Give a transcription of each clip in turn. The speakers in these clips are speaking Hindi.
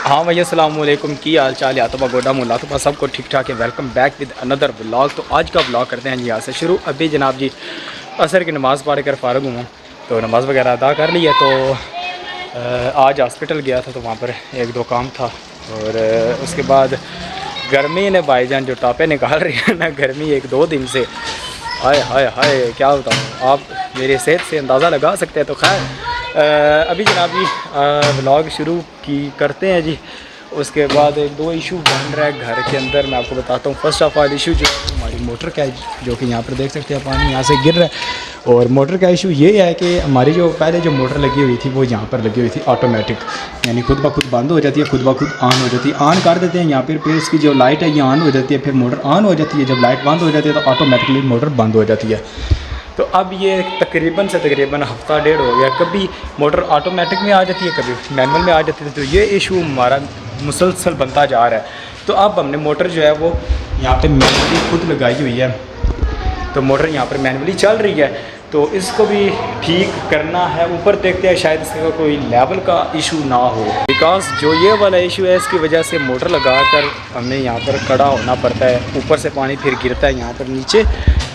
हाँ भैया अस्सलाम वालेकुम, की हाल चाल है? तो गोडा मुला तो सबको ठीक ठाक है। Welcome back with another blog. तो आज का ब्लॉग करते हैं जी यहाँ से शुरू। अभी जनाब जी असर की नमाज़ पढ़ कर फ़ारग हुआ, तो नमाज़ वगैरह अदा कर ली है। तो आज हॉस्पिटल गया था, तो वहाँ पर एक दो काम था। और उसके बाद गर्मी ने भाईजान जो टापे निकाल रही है ना, गर्मी एक दो दिन से, हाय हाय हाय क्या बताऊँ। आप मेरी सेहत से अंदाज़ा लगा सकते हैं। तो खैर अभी जनाब जी व्लॉग शुरू करते हैं जी। उसके बाद एक दो इशू बन रहा है घर के अंदर, मैं आपको बताता हूँ। फर्स्ट ऑफ ऑल इशू जो हमारी मोटर का है, जो कि यहाँ पर देख सकते हैं पानी यहाँ से गिर रहा है। और मोटर का इशू ये है कि हमारी जो पहले जो मोटर लगी हुई थी वो यहाँ पर लगी हुई थी ऑटोमेटिक, यानी खुद ब खुद बंद हो जाती है, खुद ब खुद ऑन हो जाती है। ऑन कर देते हैं यहाँ पर, फिर इसकी जो लाइट है ये ऑन हो जाती है, फिर मोटर ऑन हो जाती है। जब लाइट बंद हो जाती है तो ऑटोमेटिकली मोटर बंद हो जाती है। तो अब ये तकरीबन से तकरीबन हफ़्ता डेढ़ हो गया, कभी मोटर ऑटोमेटिक में आ जाती है, कभी मैनुअल में आ जाती है। तो ये इशू हमारा मुसलसल बनता जा रहा है। तो अब हमने मोटर जो है वो यहाँ पे मैनुअली खुद लगाई हुई है, तो मोटर यहाँ पर मैनुअली चल रही है। तो इसको भी ठीक करना है। ऊपर देखते हैं शायद इसका कोई लेवल का इशू ना हो, बिकॉज जो ये वाला इशू है इसकी वजह से मोटर लगाकर हमें यहाँ पर खड़ा होना पड़ता है। ऊपर से पानी फिर गिरता है यहाँ पर नीचे,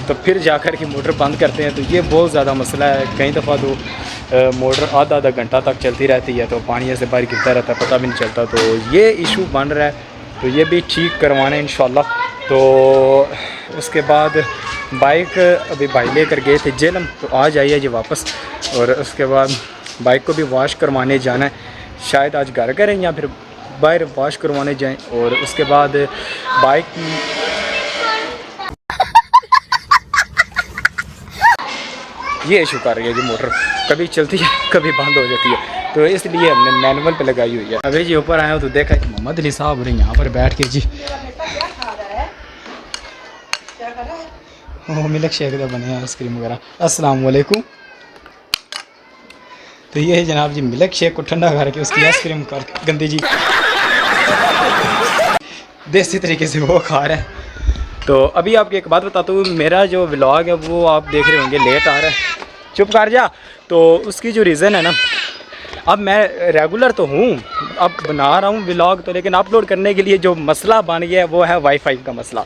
तो फिर जाकर के मोटर बंद करते हैं। तो ये बहुत ज़्यादा मसला है। कई दफ़ा तो मोटर आधा घंटा तक चलती रहती है, तो पानी ऐसे बाहर गिरता रहता है, पता भी नहीं चलता। तो ये इशू बन रहा है, तो ये भी ठीक करवाना है इंशाल्लाह। तो उसके बाद बाइक अभी भाई लेकर गए थे जेलम, तो आज आई है जी वापस। और उसके बाद बाइक को भी वॉश करवाने जाना है, शायद आज घर करें या फिर बाहर वॉश करवाने जाएं। और उसके बाद बाइक ये इशू कर रही है जी, मोटर कभी चलती है कभी बंद हो जाती है, तो इसलिए हमने मैनुअल पे लगाई हुई है। अभी जी ऊपर आए हो तो देखा कि मोहम्मद अली साहब रहे यहाँ पर बैठ के जी, वो मिल्क शेक बने हैं, आइसक्रीम वगैरह। अस्सलाम वालेकुम। तो ये है जनाब जी मिल्क शेक को ठंडा करके उसकी आइसक्रीम कर गंदी जी देसी तरीके से वो खा रहा है। तो अभी आपको एक बात बताता हूँ, मेरा जो व्लॉग है वो आप देख रहे होंगे लेट आ रहा है। चुप कर जा। तो उसकी जो रीज़न है ना, अब मैं रेगुलर तो हूँ, अब बना रहा हूँ व्लॉग तो, लेकिन अपलोड करने के लिए जो मसला बन गया है वो है वाईफाई का मसला।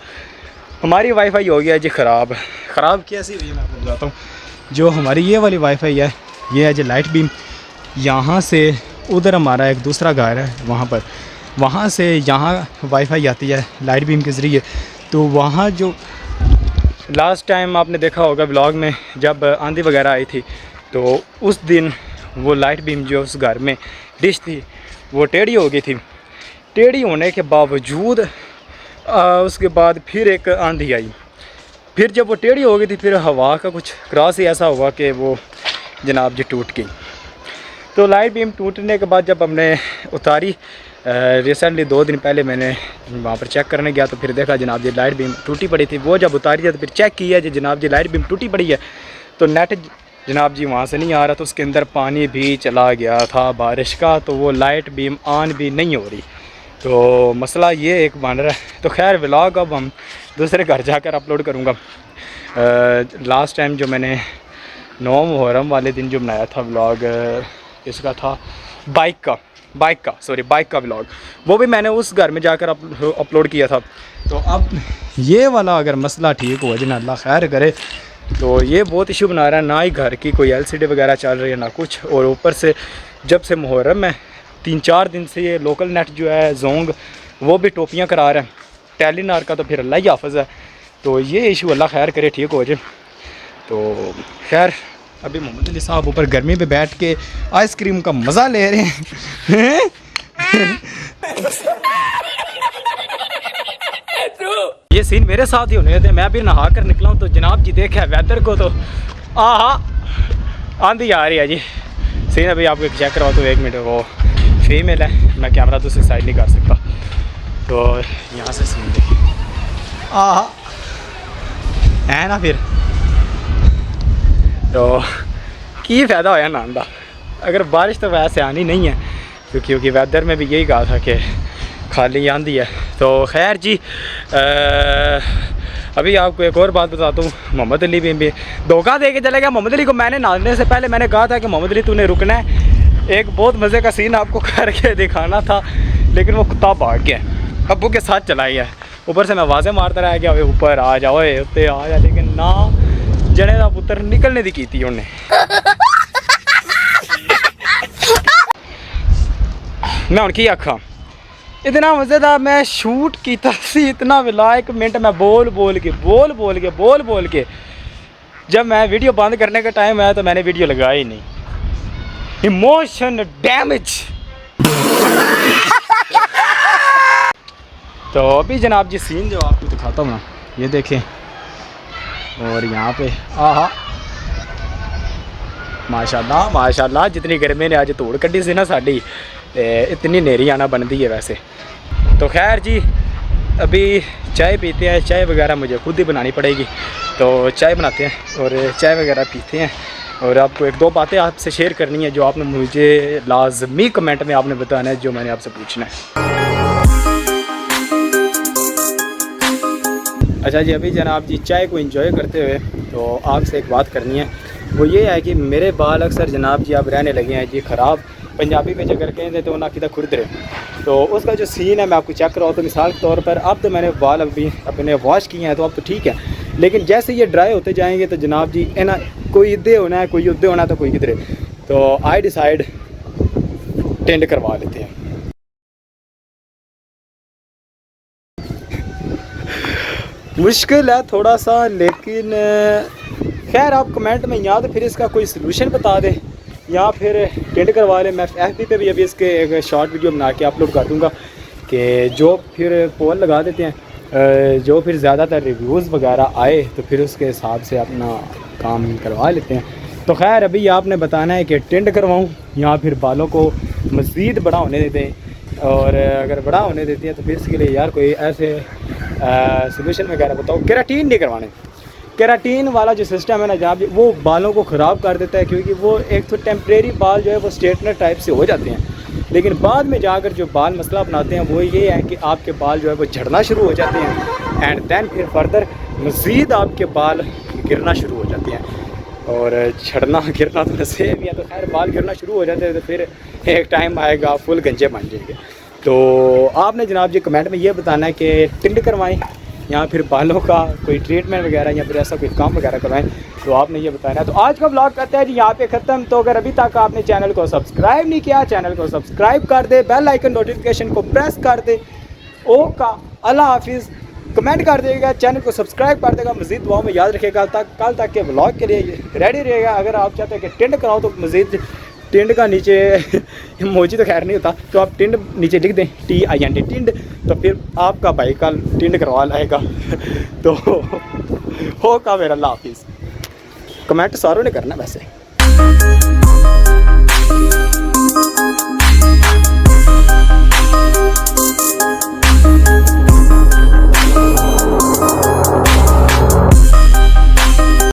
हमारी वाईफाई हो गया है जी ख़राब। ख़राब कैसी हुई है मैं आपको बताता हूँ। जो हमारी ये वाली वाईफाई है, ये है जी लाइट बीम। यहाँ से उधर हमारा एक दूसरा घर है, वहाँ से यहाँ वाईफाई आती है लाइट बीम के ज़रिए। तो वहाँ जो लास्ट टाइम आपने देखा होगा व्लॉग में, जब आंधी वगैरह आई थी, तो उस दिन वो लाइट बीम जो उस घर में डिश थी वो टेढ़ी हो गई थी। टेढ़ी होने के बावजूद उसके बाद फिर एक आंधी आई। फिर जब वो टेढ़ी हो गई थी, फिर हवा का कुछ क्रॉस ही ऐसा हुआ कि वो जनाब जी टूट गई। तो लाइट बीम टूटने के बाद जब हमने उतारी, रिसेंटली 2 दिन पहले मैंने वहाँ पर चेक करने गया, तो फिर देखा जनाब जी लाइट बीम टूटी पड़ी थी। वो जब उतारी है तो फिर चेक किया जी जनाब जी लाइट बीम टूटी पड़ी है। तो नेट जनाब जी वहाँ से नहीं आ रहा, तो उसके अंदर पानी भी चला गया था बारिश का, तो वो लाइट बीम ऑन भी नहीं हो रही। तो मसला ये एक बन रहा है। तो खैर व्लॉग अब हम दूसरे घर जाकर अपलोड करूँगा। लास्ट टाइम जो मैंने 9 मुहर्रम वाले दिन जो बनाया था व्लॉग, इसका था बाइक का व्लॉग, वो भी मैंने उस घर में जाकर अपलोड किया था। तो अब ये वाला अगर मसला ठीक हो जाए ना, अल्लाह खैर करे, तो ये बहुत इशू बना रहा है। ना ही घर की कोई LCD वगैरह चल रही है ना कुछ, और ऊपर से जब से मुहर्रम है 3-4 दिन से ये लोकल नेट जो है जोंग, वो भी टोपियाँ करा रहा है। टेलीनार का तो फिर अल्लाह ही हाफ़िज़ है। तो ये इशू अल्लाह खैर करे ठीक हो जाए। तो खैर अभी मोहम्मद अली साहब ऊपर गर्मी पे बैठ के आइसक्रीम का मज़ा ले रहे हैं। ये सीन मेरे साथ ही होने थे। मैं अभी नहा कर निकला हूँ, तो जनाब जी देखा वेदर को, तो आंधी आ रही है जी। सीन अभी आपको चेक करवा तो 1 मिनट, वो फीमेल है, मैं कैमरा दूसरी साइड नहीं कर सकता। तो यहाँ से सीन देखिए है ना। फिर तो की फ़ायदा होया नान का, अगर बारिश तो वैसे आनी नहीं है, क्योंकि वेदर में भी यही कहा था कि खाली आंधी है। तो खैर जी अभी आपको एक और बात बताता हूँ। मोहम्मद अली भी धोखा दे के चले गया। मोहम्मद अली को मैंने नाचने से पहले मैंने कहा था कि मोहम्मद अली तूने रुकना है, एक बहुत मज़े का सीन आपको करके दिखाना था लेकिन वो कुत्ता भाग गया, अब्बू के साथ चला गया। ऊपर से मैं आवाज़ें मारता रह गया, ऊपर आ जाओ उत्ते आ जा, लेकिन ना जने का पुत्र निकलने दी की उन्हें। मैं हूँ की आखा, इतना मज़ेदार मैं शूट किया सी, इतना विला 1 मिनट मैं बोल बोल के जब मैं वीडियो बंद करने का टाइम आया तो मैंने वीडियो लगाई ही नहीं। Emotion damage. तो अभी जनाब जी सीन जो आपको दिखाता हूँ ना, ये देखें, और यहाँ पे आहा माशाल्लाह माशाल्लाह, जितनी गर्मी ने आज धूड़ कड्डी सी ना साड़ी, इतनी नेरी आना बनती है वैसे। तो खैर जी अभी चाय पीते हैं, चाय वगैरह मुझे खुद ही बनानी पड़ेगी, तो चाय बनाते हैं और चाय वगैरह पीते हैं। और आपको 1-2 बातें आपसे शेयर करनी है जो आपने मुझे लाजमी कमेंट में आपने बताना है, जो मैंने आपसे पूछना है। अच्छा जी, अभी जनाब जी चाय को एंजॉय करते हुए तो आपसे एक बात करनी है, वो ये है कि मेरे बाल अक्सर जनाब जी अब रहने लगे हैं जी ख़राब। पंजाबी में अगर कहते तो ना किदा खुर्द रहे, तो उसका जो सीन है मैं आपको चेक कराऊँ। तो मिसाल के तौर पर अब तो मैंने बाल अभी अपने वॉश किए हैं तो अब तो ठीक है, लेकिन जैसे ये ड्राई होते जाएंगे तो जनाब जी है ना, कोई इधे होना है, कोई उद्धे होना है, तो कोई किधरे। तो आई डिसाइड टेंड करवा लेते हैं। मुश्किल है थोड़ा सा, लेकिन खैर आप कमेंट में या तो फिर इसका कोई सलूशन बता दें या फिर टेंड करवा लें। मैं FB पे भी अभी इसके एक शॉर्ट वीडियो बना के अपलोड कर दूँगा कि जो फिर पोल लगा देते हैं, जो फिर ज़्यादातर रिव्यूज़ वगैरह आए तो फिर उसके हिसाब से अपना काम करवा लेते हैं। तो खैर अभी आपने बताना है कि टेंड करवाऊँ या फिर बालों को मज़ीद बड़ा होने देते हैं, और अगर बड़ा होने देती हैं तो फिर इसके लिए यार कोई ऐसे सोल्यूशन वगैरह बताओ। केराटिन नहीं करवाने, केराटिन वाला जो सिस्टम है ना जहाँ वो बालों को ख़राब कर देता है, क्योंकि वो एक तो टेम्परेरी बाल जो है वो स्ट्रेटनर टाइप से हो जाते हैं, लेकिन बाद में जाकर जो बाल मसला बनाते हैं वो ये है कि आपके बाल जो है वो झड़ना शुरू हो जाते हैं, एंड देन फिर फर्दर मज़ीद आपके बाल गिरना शुरू हो जाते हैं। और झड़ना गिरना तो सेम ही है, तो खैर बाल गिरना शुरू हो जाते हैं तो फिर एक टाइम आएगा फुल गंजे बन जाएंगे। तो आपने जनाब जी कमेंट में ये बताना है कि टिंड करवाएं या फिर बालों का कोई ट्रीटमेंट वगैरह या फिर ऐसा कोई काम वगैरह करवाएं, तो आपने ये बताना है। तो आज का व्लॉग करते हैं जी यहाँ पे ख़त्म। तो अगर अभी तक आपने चैनल को सब्सक्राइब नहीं किया, चैनल को सब्सक्राइब कर दे, बेल आइकन नोटिफिकेशन को प्रेस कर दे। ओका अल्लाह हाफिज़, कमेंट कर देगा, चैनल को सब्सक्राइब कर देगा, मज़ीद दुआओं में याद रखेगा। कल तक के व्लॉग के लिए रेडी रहेगा। अगर आप चाहते हैं कि टिंड कराओ तो मज़ीद टिंड का नीचे इमोजी तो खैर नहीं होता, तो आप टिंड नीचे लिख दें TIND टिंड, तो फिर आपका भाई कल टिंड करवा लाएगा। तो हो का मेरा अल्लाह हाफिज़। कमेंट सारों ने करना वैसे।